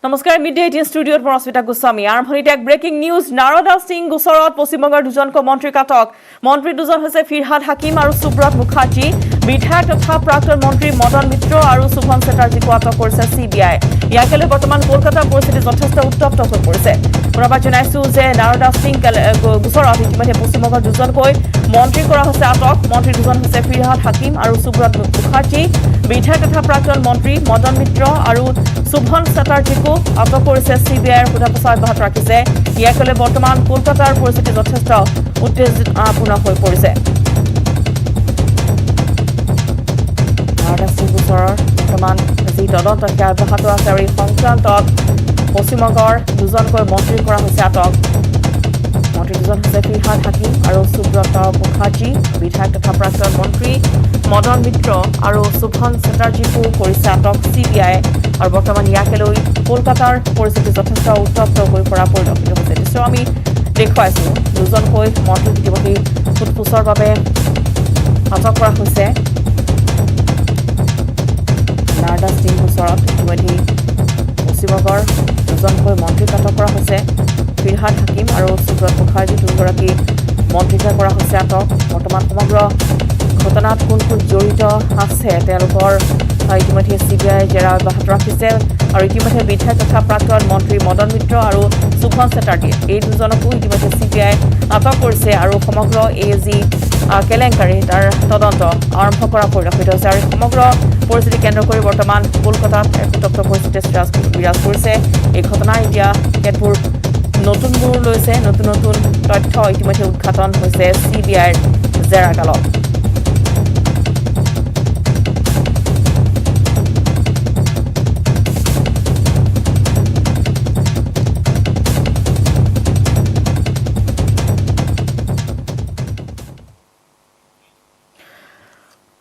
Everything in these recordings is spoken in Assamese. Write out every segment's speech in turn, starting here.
নমস্কাৰ মিড ডে 18 ষ্টুডিঅ'ত পৰস্মিতা গোস্বামী আৰম্ভণিতে এক ব্ৰেকিং নিউজ নাৰদা সিং গোচৰত পশ্চিমবংগৰ দুজনকৈ মন্ত্ৰী কাটক মন্ত্ৰী দুজন হৈছে ফিৰহাদ হাকিম আৰু সুব্ৰত মুখাৰ্জী বিধায়ক তথা প্ৰাক্তন মন্ত্ৰী মদন মিত্ৰ আৰু সুভন চেটাৰ্জীক আটক কৰিছে CBI ইয়াকে লৈ বৰ্তমান কলকাতাৰ পৰিস্থিতি যথেষ্ট উত্তপ্ত হৈ পৰিছে পুনৰবাৰ জনাইছো যে নাৰদা সিং গোচৰত ইতিমধ্যে পশ্চিমবংগৰ দুজনকৈ মন্ত্ৰী কৰা হৈছে আটক মন্ত্ৰী দুজন হৈছে ফিৰহাদ হাকিম আৰু সুব্ৰত মুখাৰ্জী বিধায়ক তথা প্ৰাক্তন মন্ত্ৰী মদন মিত্ৰ আৰু সুভন চেটাৰ্জীকো আটক কৰিছে CBI সোধাপোছা অব্যাহত ৰাখিছে ইয়াকে লৈ বৰ্তমান কলকাতাৰ পৰিস্থিতি যথেষ্ট উত্তেজনাপূৰ্ণ হৈ পৰিছে নাৰদা সিং গোচৰৰ বৰ্তমান যি তদন্ত সেয়া অব্যাহত আছে আৰু এই সংক্ৰান্তত পশ্চিমবংগৰ দুজনকৈ মন্ত্ৰী কৰা হৈছে আটক মন্ত্ৰী দুজন হৈছে ফিৰহাদ হাকিম আৰু সুব্ৰত মুখাৰ্জী বিধায়ক তথা প্ৰাক্তন মন্ত্ৰী মদন মিত্ৰ আৰু সুভন চেটাৰ্জীকো কৰিছে আটক CBI আৰু বৰ্তমান ইয়াকে লৈ কলকাতাৰ পৰিস্থিতি যথেষ্ট উত্তপ্ত হৈ পৰা পৰিলক্ষিত হৈছে দৃশ্য আমি দেখুৱাইছোঁ দুজনকৈ মন্ত্ৰী ইতিমধ্যে সোধপোছৰ বাবে আটক কৰা হৈছে নাৰদা সিং গোচৰত ইতিমধ্যে পশ্চিমবংগৰ দুজনকৈ মন্ত্ৰীক আটক কৰা হৈছে ফিৰহাদ হাকিম আৰু সুব্ৰত মুখাৰ্জী দুগৰাকী মন্ত্ৰীকে কৰা হৈছে আটক বৰ্তমান সমগ্ৰ ঘটনাত কোন কোন জড়িত আছে তেওঁলোকৰ ইতিমধ্যে CBI জেৰা অব্যাহত ৰাখিছে আৰু ইতিমধ্যে বিধায়ক তথা প্ৰাক্তন মন্ত্ৰী মদন মিত্ৰ আৰু সুভন চেটাৰ্জী এই দুজনকো ইতিমধ্যে CBI আটক কৰিছে আৰু সমগ্ৰ এই যি কেলেংকাৰী তাৰ তদন্ত আৰম্ভ কৰা পৰিলক্ষিত হৈছে আৰু সমগ্ৰ পৰিস্থিতি কেন্দ্ৰ কৰি বৰ্তমান কলকাতাত এক উত্তপ্ত পৰিস্থিতি বিৰাজ কৰিছে এই ঘটনাৰ এতিয়া কেতবোৰ নতুন মূৰ লৈছে নতুন নতুন তথ্য ইতিমধ্যে উদ্ঘাটন হৈছে CBIৰ জেৰাকালত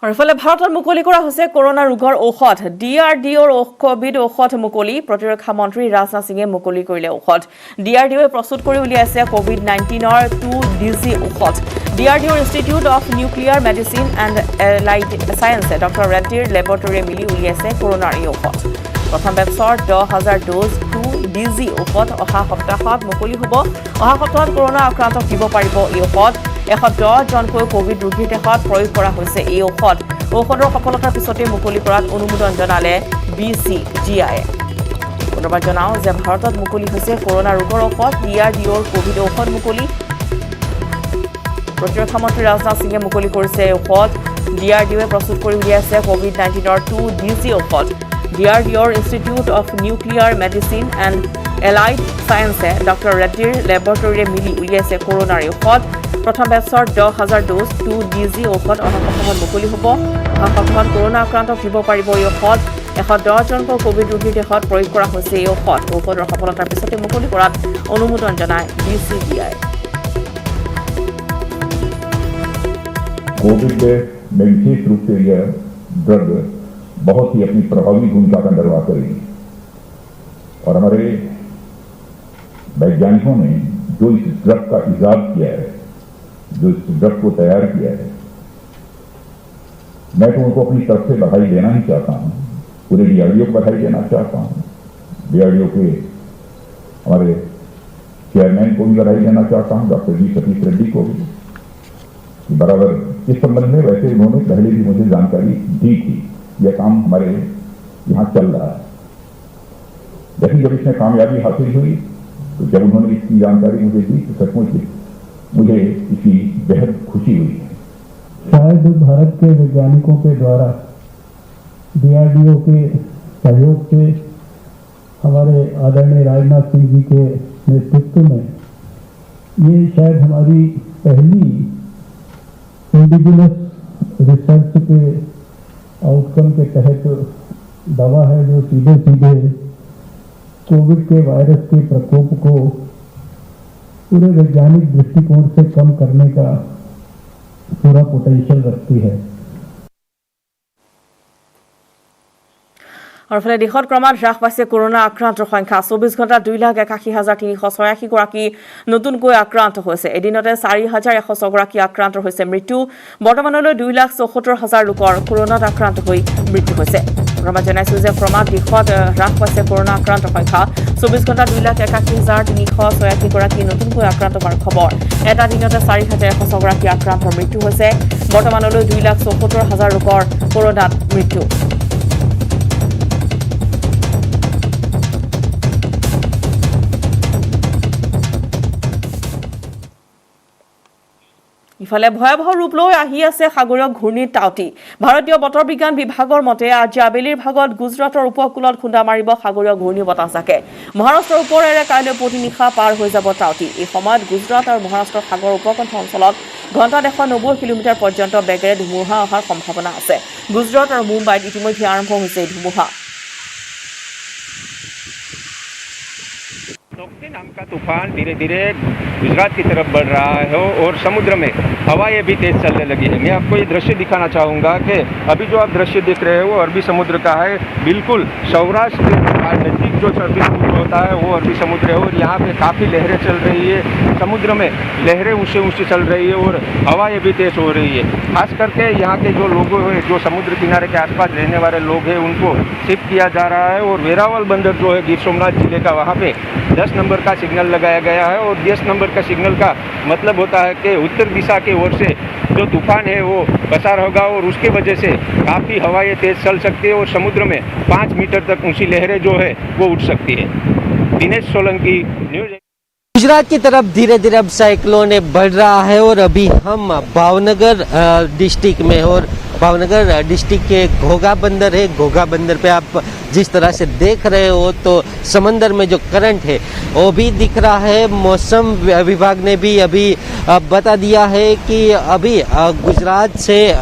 আৰু ইফালে ভাৰতত মুকলি কৰা হৈছে কৰোনা ৰোগৰ ঔষধ DRDOৰ কোভিড ঔষধ মুকলি প্ৰতিৰক্ষা মন্ত্ৰী ৰাজনাথ সিঙে মুকলি কৰিলে ঔষধ DRDOয়ে প্ৰস্তুত কৰি উলিয়াইছে COVID-19ৰ 2DG ঔষধ DRDOৰ institute of nuclear medicine and allied ছায়েন্সে ডক্টৰ ৰেড্ডিৰ লেবৰেটৰীয়ে মিলি উলিয়াইছে কৰোনাৰ এই ঔষধ প্ৰথম বেটছৰ 10,000 ড'জ 2DG ঔষধ অহা সপ্তাহত মুকলি হ'ব অহা সপ্তাহত কৰোনা আক্ৰান্তক দিব পাৰিব এই ঔষধ 110 জনকৈ কোভিড ৰোগীৰ দেশত প্ৰয়োগ কৰা হৈছে এই ঔষধৰ সফলতাৰ পিছতে মুকলি কৰাত অনুমোদন জনালে BCGI পুনৰবাৰ জনাও যে ভাৰতত মুকলি হৈছে কৰোনা ৰোগৰ ঔষধ DRDOৰ কোভিড ঔষধ মুকলি প্ৰতিৰক্ষা মন্ত্ৰী ৰাজনাথ সিঙে মুকলি কৰিছে ঔষধ DRDOয়ে প্ৰস্তুত কৰি উলিয়াইছে COVID-19ৰ 2DG ঔষধ DRDOৰ institute of nuclear medicine and allied ছায়েন্সে ডক্টৰ ৰেড্ডিৰ লেবৰেটৰীয়ে মিলি উলিয়াইছে কৰোনাৰ ঔষধ প্ৰথম বেটছৰ 10,000 ড'জ 2DG ঔষধ অহা সপ্তাহত মুকলি হ'ব অহা সপ্তাহত কৰোনা আক্ৰান্তক দিব পাৰিব এই ঔষধ 110 জনকৈ কোভিড ৰোগীৰ দেশত প্ৰয়োগ কৰা হৈছে এই ঔষধৰ সফলতাৰ পিছতে মুকলি কৰাত অনুমোদন জনায় BCGI कोविड में विशेष रूप से यह ड्रग बहुत ही अपनी प्रभावी भूमिका का निर्वाह करेगी और हमारे वैज्ञानिकों ने जो इस ड्रग का इजाद किया है जो इस ड्रग को तैयार किया है मैं तो उनको अपनी तरफ से बधाई देना ही चाहता हूं पूरे DRDO को बधाई देना चाहता हूं DRDO के हमारे चेयरमैन को भी बधाई देना चाहता हूं डॉक्टर जी सतीश रेड्डी को भी बराबर इस संबंध में वैसे उन्होंने पहले भी मुझे जानकारी दी थी यह काम हमारे यहाँ चल रहा है लेकिन जब इसमें कामयाबी हासिल हुई तो जब उन्होंने इसकी जानकारी मुझे दी तो सचमुच मुझे इसकी बेहद खुशी हुई शायद भारत के वैज्ञानिकों के द्वारा DRDO के सहयोग से हमारे आदरणीय राजनाथ सिंह जी के नेतृत्व में ये शायद हमारी पहली इंडिजिनस रिसर्च के आउटकम के तहत दवा है जो सीधे सीधे कोविड के वायरस के प्रकोप को पूरे वैज्ञानिक दृष्टिकोण से कम करने का पूरा पोटेंशियल रखती है আৰু ফলে দেশত ক্ৰমাৎ হ্ৰাস পাইছে কৰোনা আক্ৰান্তৰ সংখ্যা 24 ঘণ্টাত 2,81,386 গৰাকী নতুনকৈ আক্ৰান্ত হৈছে এদিনতে 4,106 গৰাকী আক্ৰান্ত হৈছে মৃত্যু বৰ্তমানলৈ 2,74,000 লোকৰ কৰোনাত আক্ৰান্ত হৈ মৃত্যু হৈছে সংগ্ৰামত জনাইছো যে ক্ৰমাৎ দেশত হ্ৰাস পাইছে কৰোনা আক্ৰান্তৰ সংখ্যা 24 ঘণ্টাত 2,81,386 গৰাকী নতুনকৈ আক্ৰান্ত হোৱাৰ খবৰ এটা দিনতে 4,106 গৰাকী আক্ৰান্তৰ মৃত্যু হৈছে বৰ্তমানলৈ 2,74,000 লোকৰ কৰোনাত মৃত্যু ইফালে ভয়াবহ ৰূপ লৈ আহি আছে সাগৰীয় ঘূৰ্ণী টাউটি ভাৰতীয় বতৰ বিজ্ঞান বিভাগৰ মতে আজি আবেলিৰ ভাগত গুজৰাটৰ উপকূলত খুন্দা মাৰিব সাগৰীয় ঘূৰ্ণী বতাহজাকে মহাৰাষ্ট্ৰৰ ওপৰেৰে কাইলৈ পুৱতি নিশা পাৰ হৈ যাব টাউটি এই সময়ত গুজৰাট আৰু মহাৰাষ্ট্ৰৰ সাগৰ উপকণ্ঠ অঞ্চলত ঘণ্টাত 190 কিলোমিটাৰ পৰ্যন্ত বেগেৰে ধুমুহা অহাৰ সম্ভাৱনা আছে গুজৰাট আৰু মুম্বাইত ইতিমধ্যে আৰম্ভ হৈছে ধুমুহা तोक्ते नाम का तूफान धीरे धीरे गुजरात की तरफ बढ़ रहा है और समुद्र में हवाएं भी तेज चलने लगी है मैं आपको ये दृश्य दिखाना चाहूँगा कि अभी जो आप दृश्य देख रहे हैं वो अरबी समुद्र का है बिल्कुल सौराष्ट्र के नज़दीक जो अरबी समुद्र होता है वो अरबी समुद्र है और यहाँ पे काफ़ी लहरें चल रही है समुद्र में लहरें ऊँची ऊँची चल रही है और हवाएं भी तेज हो रही है खास करके यहाँ के जो लोग हैं जो समुद्र किनारे के आसपास रहने वाले लोग हैं उनको शिफ्ट किया जा रहा है और वेरावल बंदर जो है गिर सोमनाथ जिले का वहाँ पे 10 नंबर का सिग्नल लगाया गया है और 10 नंबर का सिग्नल का मतलब होता है कि उत्तर दिशा की ओर से जो तूफान है वो पसार होगा और उसकी वजह से काफ़ी हवाएं तेज चल सकती है और समुद्र में 5 मीटर तक ऊंची लहरें जो है वो उठ सकती है दिनेश सोलंकी न्यूज़ गुजरात की तरफ धीरे धीरे अब साइक्लोन बढ़ रहा है और अभी हम भावनगर डिस्ट्रिक्ट में और भावनगर डिस्ट्रिक्ट के घोघा बंदर है घोघा बंदर पे आप जिस तरह से देख रहे हो तो समंदर में जो करंट है वो भी दिख रहा है मौसम विभाग ने भी अभी बता दिया है कि अभी गुजरात से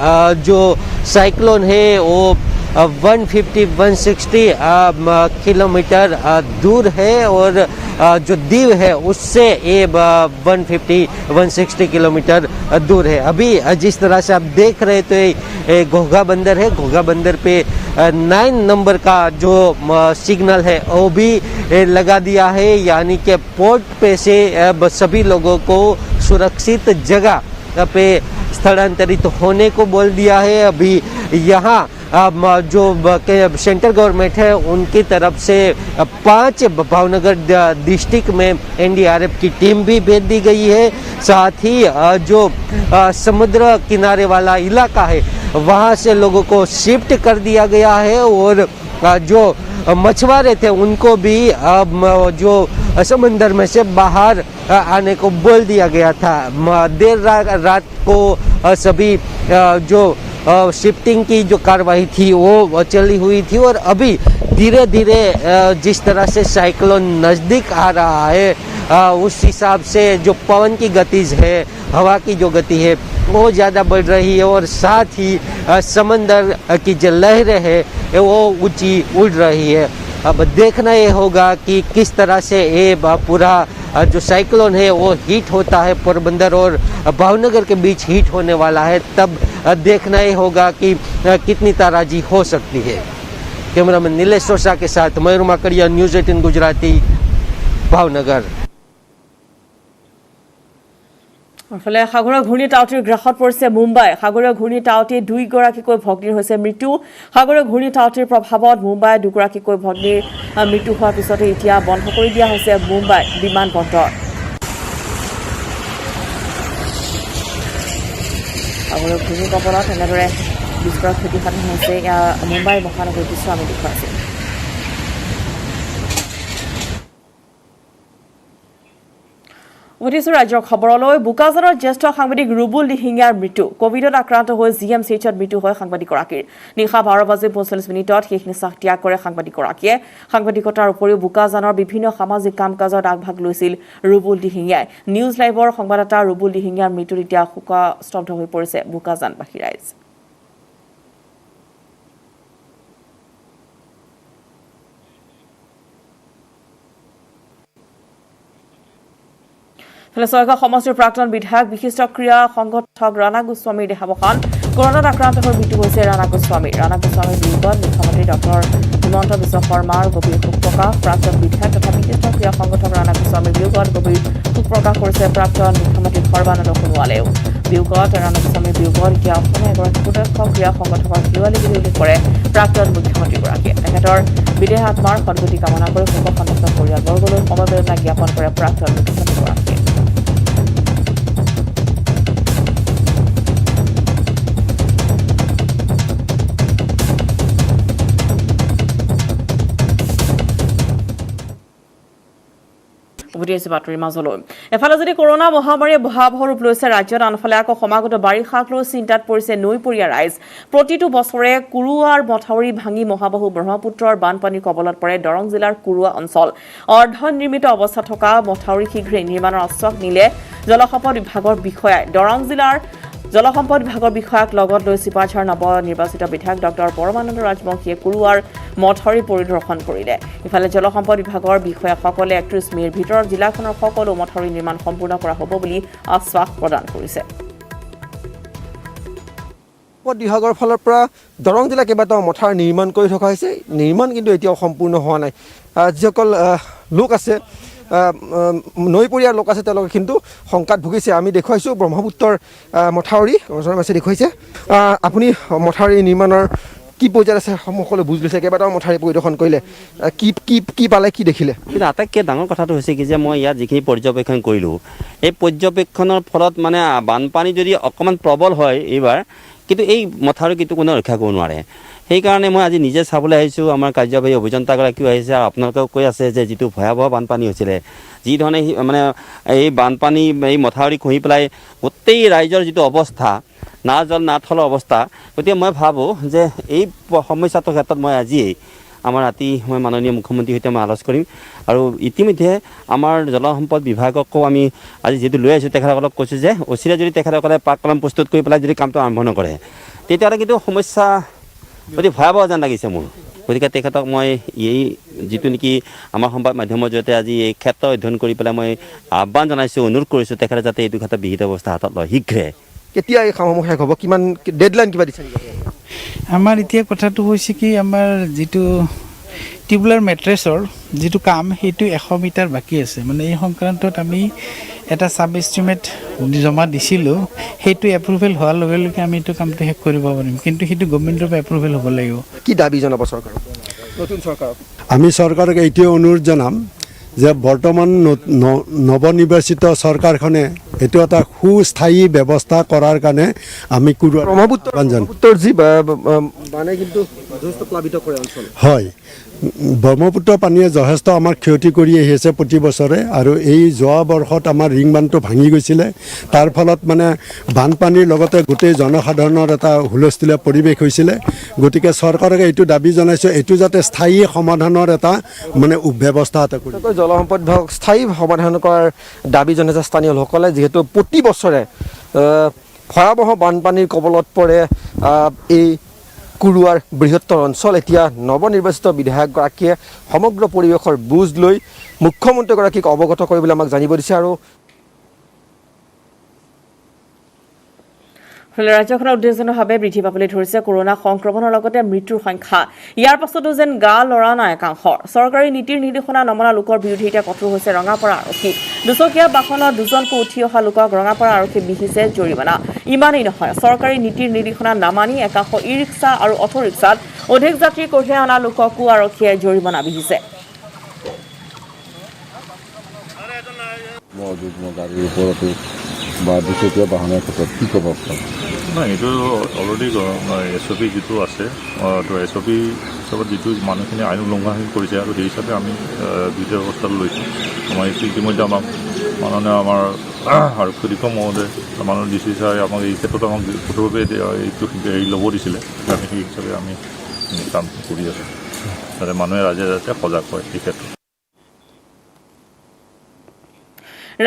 जो साइक्लोन है वो 150-160 किलोमीटर दूर है और जो दीव है उससे ये 150-160 किलोमीटर दूर है अभी जिस तरह से आप देख रहे तो ये घोघा बंदर है घोघा बंदर पे 9 नंबर का जो सिग्नल है वो भी लगा दिया है यानी कि पोर्ट पे से सभी लोगों को सुरक्षित जगह पे स्थलांतरित होने को बोल दिया है अभी यहाँ जो सेंट्रल गवर्नमेंट है उनकी तरफ से 5 भावनगर डिस्ट्रिक्ट में एनडीआरएफ की टीम भी भेज दी गई है साथ ही जो समुद्र किनारे वाला इलाका है वहाँ से लोगों को शिफ्ट कर दिया गया है और जो मछुआरे थे उनको भी जो समंदर में से बाहर आने को बोल दिया गया था देर रात को सभी जो शिफ्टिंग की जो कार्रवाई थी वो चली हुई थी और अभी धीरे धीरे जिस तरह से साइक्लोन नज़दीक आ रहा है उस हिसाब से जो पवन की गति है हवा की जो गति है वो ज़्यादा बढ़ रही है और साथ ही समंदर की जो लहरें है वो ऊंची उड़ रही है अब देखना ये होगा कि किस तरह से ये पूरा जो साइक्लोन है वो हीट होता है पोरबंदर और भावनगर के बीच हीट होने वाला है तब देखना ये होगा कि कितनी ताराजी हो सकती है कैमरामैन नीलेश सोसा के साथ मयूर माकड़िया न्यूज़ 18 गुजराती भावनगर ইফালে সাগৰীয় ঘূৰ্ণী টাউটিৰ গ্ৰাসত পৰিছে মুম্বাই সাগৰীয় ঘূৰ্ণী টাউটি 2 গৰাকীকৈ ভগ্নীৰ হৈছে মৃত্যু সাগৰীয় ঘূৰ্ণী টাউটিৰ প্ৰভাৱত মুম্বাই 2 গৰাকীকৈ ভগ্নীৰ মৃত্যু হোৱাৰ পিছতে এতিয়া বন্ধ কৰি দিয়া হৈছে মুম্বাই বিমানবন্দৰ সাগৰীয় ঘূৰ্ণী কবলত এনেদৰে বিস্ফোৰক ক্ষতিসাধন হৈছে মুম্বাই মহানগৰীৰ দৃশ্য আমি দেখুৱাইছোঁ উঠিছো ৰাজ্যৰ খবৰলৈ বুকাজানৰ জ্যেষ্ঠ সাংবাদিক ৰুবুল দিহিঙীয়াৰ মৃত্যু কোভিডত আক্ৰান্ত হৈ জিএমচিএইচত মৃত্যু হয় সাংবাদিকগৰাকীৰ নিশা 12:45 শেষ নিশ্বাস ত্যাগ কৰে সাংবাদিকগৰাকীয়ে সাংবাদিকতাৰ উপৰিও বুকাজানৰ বিভিন্ন সামাজিক কাম কাজত আগভাগ লৈছিল ৰুবুল দিহিঙীয়াই নিউজ লাইভৰ সংবাদদাতা ৰুবুল দিহিঙীয়াৰ মৃত্যুত এতিয়া শোকস্তব্ধ হৈ পৰিছে বুকাজানবাসী ৰাইজ ফলস্বৰূপে সমষ্টিৰ প্ৰাক্তন বিধায়ক বিশিষ্ট ক্ৰীড়া সংগঠক ৰাণা গোস্বামীৰ দেহাৱসান কৰোনাত আক্ৰান্ত হৈ মৃত্যু হৈছে ৰাণা গোস্বামীৰ বিৰুদ্ধত মুখ্যমন্ত্ৰী ডক্টৰ হিমন্ত বিশ্ব শৰ্মাৰ গভীৰ শোক প্ৰকাশ প্ৰাক্তন বিধায়ক তথা বিশিষ্ট ক্ৰীড়া সংগঠক ৰাণা গোস্বামীৰ বিয়োগত গভীৰ শোক প্ৰকাশ কৰিছে প্ৰাক্তন মুখ্যমন্ত্ৰী সৰ্বানন্দ সোণোৱালেও বিয়োগত ৰাণা গোস্বামীৰ বিয়োগত এতিয়া অসমে এগৰাকী সুদক্ষ ক্ৰীড়া সংগঠকৰ হেৰুৱালি বুলি উল্লেখ কৰে প্ৰাক্তন মুখ্যমন্ত্ৰীগৰাকীয়ে তেখেতৰ বিদেহ আত্মাৰ সদ্গতি কামনা কৰি শোকসন্তপ্ত পৰিয়ালবৰ্গলৈ সমবেদনা জ্ঞাপন কৰে প্ৰাক্তন মুখ্যমন্ত্ৰীগৰাকীয়ে বাতৰিৰ মাজলৈ এফালে যদি কৰোনা মহামাৰীয়ে ভয়াৱহ ৰূপ লৈছে ৰাজ্যত আনফালে আকৌ সমাগত বাৰিষাক লৈ চিন্তাত পৰিছে নৈপৰীয়া ৰাইজ প্ৰতিটো বছৰে কুৰুৱাৰ মথাউৰি ভাঙি মহাবাহু ব্ৰহ্মপুত্ৰৰ বানপানীৰ কবলত পৰে দৰং জিলাৰ কুৰুৱা অঞ্চল অৰ্ধনিৰ্মিত অৱস্থাত থকা মথাউৰি শীঘ্ৰে নিৰ্মাণৰ আশ্বাস নিলে জলসম্পদ বিভাগৰ বিষয়াই দৰং জিলাৰ জলসম্পদ বিভাগৰ বিষয়াক লগত লৈ চিপাঝাৰ নৱ নিৰ্বাচিত বিধায়ক ডক্টৰ পৰমানন্দ ৰাজবংশীয়ে কুৰুৱাৰ মথাউৰি পৰিদৰ্শন কৰিলে ইফালে জলসম্পদ বিভাগৰ বিষয়াসকলে ৩১ মেৰ ভিতৰত জিলাখনৰ সকলো মথাউৰি নিৰ্মাণ সম্পূৰ্ণ কৰা হ'ব বুলি আশ্বাস প্ৰদান কৰিছে বিভাগৰ ফালৰ পৰা দৰং জিলা কেইবাটাও মথাউৰি নিৰ্মাণ কৰি থকা হৈছে নিৰ্মাণ কিন্তু এতিয়াও সম্পূৰ্ণ হোৱা নাই যিসকল লোক আছে নৈপৰীয়াৰ লোক আছে তেওঁলোকে কিন্তু শংকাত ভুগিছে আমি দেখুৱাইছোঁ ব্ৰহ্মপুত্ৰৰ মথাউৰি দেখুৱাইছে আপুনি মথাউৰি নিৰ্মাণৰ কি পৰ্যায়ত আছে সকলোৱে বুজ লৈছে কেইবাটাও মথাউৰি পৰিদৰ্শন কৰিলে কি পালে কি দেখিলে কিন্তু আটাইতকৈ ডাঙৰ কথাটো হৈছে কি যে মই ইয়াত যিখিনি পৰ্যবেক্ষণ কৰিলোঁ এই পৰ্যবেক্ষণৰ ফলত মানে বানপানী যদি অকণমান প্ৰবল হয় এইবাৰ কিন্তু এই মথাউৰি কিন্তু কোনেও ৰক্ষা কৰিব নোৱাৰে সেইকাৰণে মই আজি নিজে চাবলৈ আহিছোঁ আমাৰ কাৰ্যবাহী অভিযন্তাগৰাকীও আহিছে আৰু আপোনালোকেও কৈ আছে যে যিটো ভয়াৱহ বানপানী হৈছিলে যি ধৰণে মানে এই বানপানী এই মথাউৰি খহি পেলাই গোটেই ৰাইজৰ যিটো অৱস্থা না জল না থলৰ অৱস্থা গতিকে মই ভাবোঁ যে এই সমস্যাটোৰ ক্ষেত্ৰত মই আজিয়েই আমাৰ ৰাতি মই মাননীয় মুখ্যমন্ত্ৰীৰ সৈতে মই আলোচনা কৰিম আৰু ইতিমধ্যে আমাৰ জলসম্পদ বিভাগকো আমি আজি যিহেতু লৈ আহিছোঁ তেখেতসকলক কৈছোঁ যে অচিৰে যদি তেখেতসকলে পাক কলম প্ৰস্তুত কৰি পেলাই যদি কামটো আৰম্ভ নকৰে তেতিয়াহ'লে কিন্তু সমস্যা অতি ভয়াৱহ যেন লাগিছে মোৰ গতিকে তেখেতক মই এই যিটো নেকি আমাৰ সংবাদ মাধ্যমৰ জৰিয়তে আজি এই ক্ষেত্ৰ অধ্যয়ন কৰি পেলাই মই আহ্বান জনাইছোঁ অনুৰোধ কৰিছোঁ তেখেতে যাতে এইটো ক্ষেত্ৰত বিহিত ব্যৱস্থা হাতত লয় শীঘ্ৰে কেতিয়া এই কামসমূহ শেষ হ'ব কিমান ডেডলাইন কিবা দিছে আমাৰ এতিয়া কথাটো হৈছে কি আমাৰ যিটো টিউবুলাৰ মেট্ৰেছৰ যিটো কাম সেইটো 100 মিটাৰ বাকী আছে মানে এই সংক্ৰান্তত আমি এটা সাব এষ্টিমেট জমা দিছিলোঁ সেইটো এপ্ৰুভেল হোৱাৰ লগে লগে আমি এইটো কামটো শেষ কৰিব পাৰিম কিন্তু সেইটো গভৰ্ণমেণ্টৰ পৰা এপ্ৰুভেল হ'ব লাগিব কি দাবী জনাব চৰকাৰক নতুন চৰকাৰক আমি চৰকাৰক এইটোৱে অনুৰোধ জনাম যে বৰ্তমান নৱনিৰ্বাচিত চৰকাৰখনে এইটো এটা সুস্থায়ী ব্যৱস্থা কৰাৰ কাৰণে আমি ব্ৰহ্মপুত্ৰৰ যি মানে কিন্তু যথেষ্ট প্লাবিত কৰে অঞ্চল হয় ব্ৰহ্মপুত্ৰ পানীয়ে যথেষ্ট আমাৰ ক্ষতি কৰি আহিছে প্ৰতি বছৰে আৰু এই যোৱা বৰ্ষত আমাৰ ৰিং বান্ধটো ভাঙি গৈছিলে তাৰ ফলত মানে বানপানীৰ লগতে গোটেই জনসাধাৰণৰ এটা হুলস্থুলীয়া পৰিৱেশ হৈছিলে গতিকে চৰকাৰক এইটো দাবী জনাইছোঁ এইটো যাতে স্থায়ী সমাধানৰ এটা মানে ব্যৱস্থা এটা কৰি জলসম্পদ বিভাগক স্থায়ী সমাধান কৰাৰ দাবী জনাইছে স্থানীয় লোকসকলে যিহেতু প্ৰতি বছৰে ভয়াৱহ বানপানীৰ কবলত পৰে এই কুৰুৱাৰ বৃহত্তৰ অঞ্চল এতিয়া নৱনিৰ্বাচিত বিধায়কগৰাকীয়ে সমগ্ৰ পৰিৱেশৰ বুজ লৈ মুখ্যমন্ত্ৰীগৰাকীক অৱগত কৰিবলৈ আমাক জানিব দিছে আৰু ৰাজ্যখনৰ উদ্বেগজনকভাৱে বৃদ্ধি পাবলৈ ধৰিছে কৰোনা সংক্ৰমণৰ লগতে মৃত্যুৰ সংখ্যা ইয়াৰ পাছতো যেন গা লৰা নাই একাংশৰ চৰকাৰী নীতিৰ নিৰ্দেশনা নমনা লোকৰ বিৰুদ্ধে এতিয়া কঠোৰ হৈছে ৰঙাপাৰা আৰক্ষী দুচকীয়া বাহনত দুজনকৈ উঠি অহা লোকক ৰঙাপাৰা আৰক্ষী বিহিছে জৰিমনা ইমানেই নহয় চৰকাৰী নীতিৰ নিৰ্দেশনা নামানি একাংশ ই ৰিক্সা আৰু অটো ৰিক্সাত অধিক যাত্ৰী কঢ়িয়াই অনা লোককো আৰক্ষীয়ে জৰিমনা বিহিছে বা দুচকীয়া বাহনৰ ক্ষেত্ৰত কি ক'ব নাই এইটো অলৰেডি SOP যিটো আছে তো SOP হিচাপত যিটো মানুহখিনি আইন উলংঘন কৰিছে আৰু সেই হিচাপে আমি বিধি ব্যৱস্থা লৈছোঁ আমাৰ ইতিমধ্যে আমাক মাননীয় আমাৰ আৰক্ষী অধীক্ষক মহোদয় মাননীয় DC ছাৰে আমাক এই ক্ষেত্ৰত আমাক কঠোৰভাৱে এইটো হেৰি ল'ব দিছিলে আমি সেই হিচাপে আমি কাম কৰি আছোঁ যাতে মানুহে ৰাইজে যাতে সজাগ হয় এই ক্ষেত্ৰত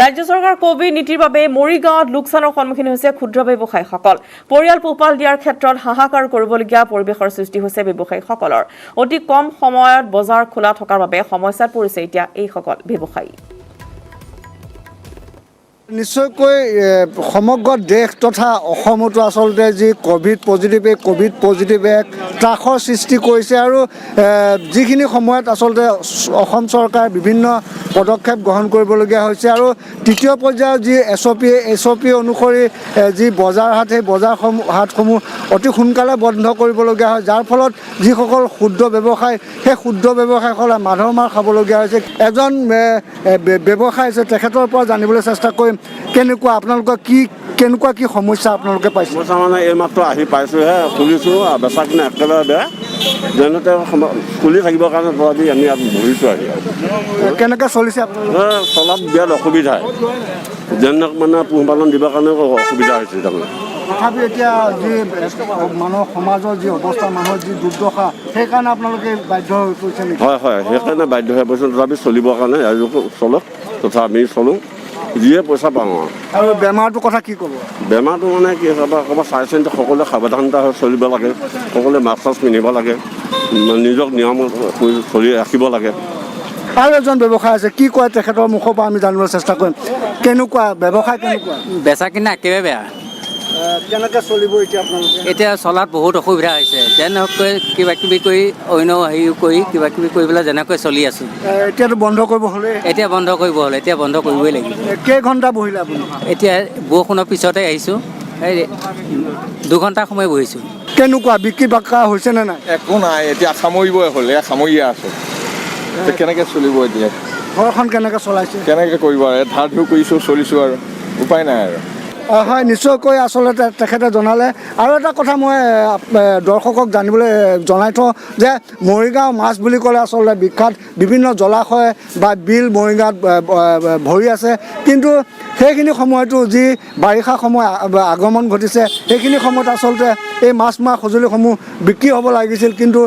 ৰাজ্য চৰকাৰ কোভিড নীতিৰ বাবে মৰিগাঁৱত লোকচানৰ সন্মুখীন হৈছে ক্ষুদ্ৰ ব্যৱসায়ীসকল পৰিয়াল পোহপাল দিয়াৰ ক্ষেত্ৰত হাহাকাৰ কৰিবলগীয়া পৰিৱেশৰ সৃষ্টি হৈছে ব্যৱসায়ীসকলৰ অতি কম সময়ত বজাৰ খোলা থকাৰ বাবে সমস্যাত পৰিছে এতিয়া এইসকল ব্যৱসায়ী নিশ্চয়কৈ সমগ্ৰ দেশ তথা অসমতো আচলতে যি ক'ভিড পজিটিভ এক ত্ৰাসৰ সৃষ্টি কৰিছে আৰু যিখিনি সময়ত আচলতে অসম চৰকাৰে বিভিন্ন পদক্ষেপ গ্ৰহণ কৰিবলগীয়া হৈছে আৰু তৃতীয় পৰ্যায়ৰ যি SOP অনুসৰি যি বজাৰ হাট সেই হাটসমূহ অতি সোনকালে বন্ধ কৰিবলগীয়া হয়, যাৰ ফলত যিসকল ক্ষুদ্ৰ ব্যৱসায় সেই ক্ষুদ্ৰ ব্যৱসায়ীসকলে মাধৰ মাৰ খাবলগীয়া হৈছে। এজন ব্যৱসায়ী আছে, তেখেতৰ পৰা জানিবলৈ চেষ্টা কৰিম কেনেকুৱা আপোনালোকৰ কেনেকুৱা কি সমস্যা আপোনালোকে পাইছে। সমস্যা মানে এইমাত্ৰ আহি পাইছোঁহে, খুলিছোঁ বেচা কিনা একেবাৰে বেয়া, যেনেতে খুলি থাকিবৰ কাৰণে তথাপি আমি ইয়াত বহিছোঁ আহি। কেনেকৈ চলিছে আপোনালোকৰ? চলাত বিৰাট অসুবিধা, যেনে মানে পোহপালন দিবৰ কাৰণে অসুবিধা হৈছে তাৰমানে। তথাপি এতিয়া যি মানুহৰ সমাজৰ যি অৱস্থা, মানুহৰ যি দুৰ্দশা, সেইকাৰণে আপোনালোকে বাধ্য হৈ পৰিছে নেকি? হয়, সেইকাৰণে বাধ্য হৈ পৰিছোঁ, তথাপি চলিবৰ কাৰণে চলক তথা আমি চলোঁ যিয়ে পইচা পাওঁ আৰু বেমাৰটোৰ কথা কি ক'ব? বেমাৰটো মানে কি ক'ৰবাত চাই চিন্তি সকলোৱে সাৱধানতা হৈ চলিব লাগে, সকলোৱে মাস্ক চাস্ক পিন্ধিব লাগে, নিজক নিয়ম কৰি চলি ৰাখিব লাগে। আৰু এজন ব্যৱসায় আছে, কি কয় তেখেতৰ মুখৰ পৰা আমি জানিবলৈ চেষ্টা কৰিম। কেনেকুৱা ব্যৱসায়, কেনেকুৱা বেচা কিনা একেবাৰে বেয়া। কেনেকৈ চলিব এতিয়া আপোনালোকে? এতিয়া চলাত বহুত অসুবিধা হৈছে, যেনেকৈ কিবা কিবি কৰি অন্য হেৰি কৰি কিবা কিবি কৰি পেলাই যেনেকৈ চলি আছোঁ। এতিয়াতো বন্ধ কৰিব হ'লে? এতিয়া বন্ধ কৰিব হ'ল, এতিয়া বন্ধ কৰিবই লাগিব। কেইঘণ্টা বহিলে আপুনি? এতিয়া বৰষুণৰ পিছতে আহিছোঁ, এই 2 ঘণ্টা সময় বহিছোঁ। কেনেকুৱা বিক্ৰী বাক্কা হৈছেনে নাই? একো নাই, এতিয়া সামৰিবই হ'ল, এয়া সামৰিয়ে আছোঁ। কেনেকৈ চলিব এতিয়া? ঘৰখন কেনেকৈ চলাইছে? কেনেকৈ কৰিব আৰু ধাৰ ধুৰ কৰিছোঁ, চলিছোঁ আৰু উপায় নাই আৰু। হয়, নিশ্চয়কৈ আচলতে তেখেতে জনালে। আৰু এটা কথা মই দৰ্শকক জানিবলৈ জনাই থওঁ যে মৰিগাঁও মাছ বুলি ক'লে আচলতে বিখ্যাত, বিভিন্ন জলাশয় বা বিল মৰিগাঁৱত ভৰি আছে, কিন্তু সেইখিনি সময়তো যি বাৰিষা সময় আগমন ঘটিছে, সেইখিনি সময়ত আচলতে এই মাছ মৰা সঁজুলিসমূহ বিক্ৰী হ'ব লাগিছিল, কিন্তু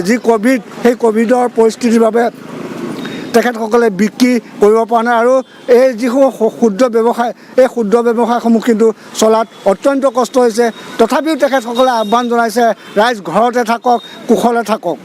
যি ক'ভিড, সেই ক'ভিডৰ পৰিস্থিতিৰ বাবে তেখেতসকলে বিক্ৰী কৰিব পৰা নাই। আৰু এই যিসমূহ ক্ষুদ্ৰ ব্যৱসায়, এই ক্ষুদ্ৰ ব্যৱসায়সমূহ কিন্তু চলাত অত্যন্ত কষ্ট হৈছে। তথাপিও তেখেতসকলে আহ্বান জনাইছে, ৰাইজ ঘৰতে থাকক, কুশলে থাকক।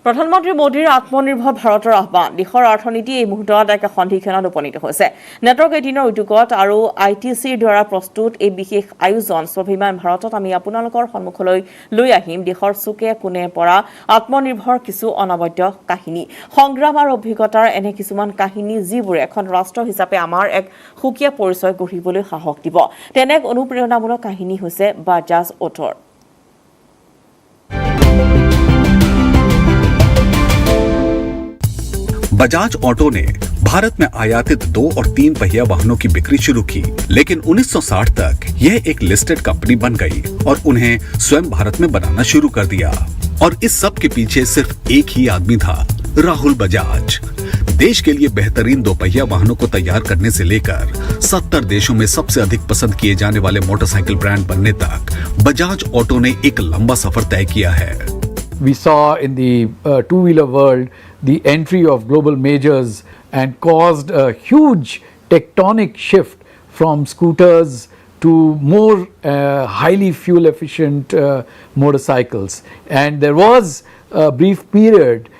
প্ৰধানমন্ত্ৰী মোদীৰ আত্মনিৰ্ভৰ ভাৰতৰ আহ্বান, দেশৰ অৰ্থনীতি এই মুহূৰ্তত এক সন্ধিক্ষণত উপনীত হৈছে। নেটৱৰ্ক 18ৰ উদ্যোগত আৰু ITCৰ দ্বাৰা প্ৰস্তুত এই বিশেষ আয়োজন স্বাভিমান ভাৰতত আমি আপোনালোকৰ সন্মুখলৈ লৈ আহিম দেশৰ চুকে কোণে পৰা আত্মনিৰ্ভৰ কিছু অনবদ্য কাহিনী, সংগ্ৰাম আৰু অভিজ্ঞতাৰ এনে কিছুমান কাহিনী যিবোৰে এখন ৰাষ্ট্ৰ হিচাপে আমাৰ এক সুকীয়া পৰিচয় গঢ়িবলৈ সাহস দিব। তেনে এক অনুপ্ৰেৰণামূলক কাহিনী হৈছে বাজাজ অটোৰ। बजाज ऑटो ने भारत में आयातित 2 और 3 पहिया वाहनों की बिक्री शुरू की, लेकिन 1960 तक यह एक लिस्टेड कंपनी बन गई और उन्हें स्वयं भारत में बनाना शुरू कर दिया। और इस सब के पीछे सिर्फ एक ही आदमी था, राहुल बजाज। देश के लिए बेहतरीन 2 पहिया वाहनों को तैयार करने से लेकर 70 देशों में सबसे अधिक पसंद किए जाने वाले मोटरसाइकिल ब्रांड बनने तक बजाज ऑटो ने एक लंबा सफर तय किया है। We saw in the two-wheeler world the entry of global majors and caused a huge tectonic shift from scooters to more highly fuel efficient motorcycles. And there was a brief period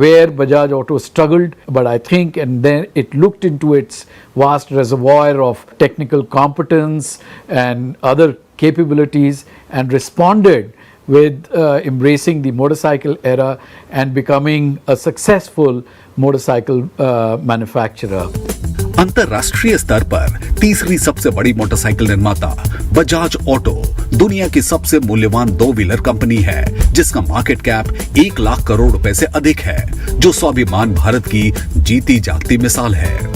where Bajaj Auto struggled, but I think and then it looked into its vast reservoir of technical competence and other capabilities and responded with embracing the motorcycle era and becoming a successful motorcycle manufacturer. अंतर्राष्ट्रीय स्तर पर तीसरी सबसे बड़ी मोटरसाइकिल निर्माता बजाज ऑटो दुनिया की सबसे मूल्यवान 2-व्हीलर कंपनी है, जिसका मार्केट कैप 1 लाख करोड़ रुपए से अधिक है, जो स्वाभिमान भारत की जीती जागती मिसाल है।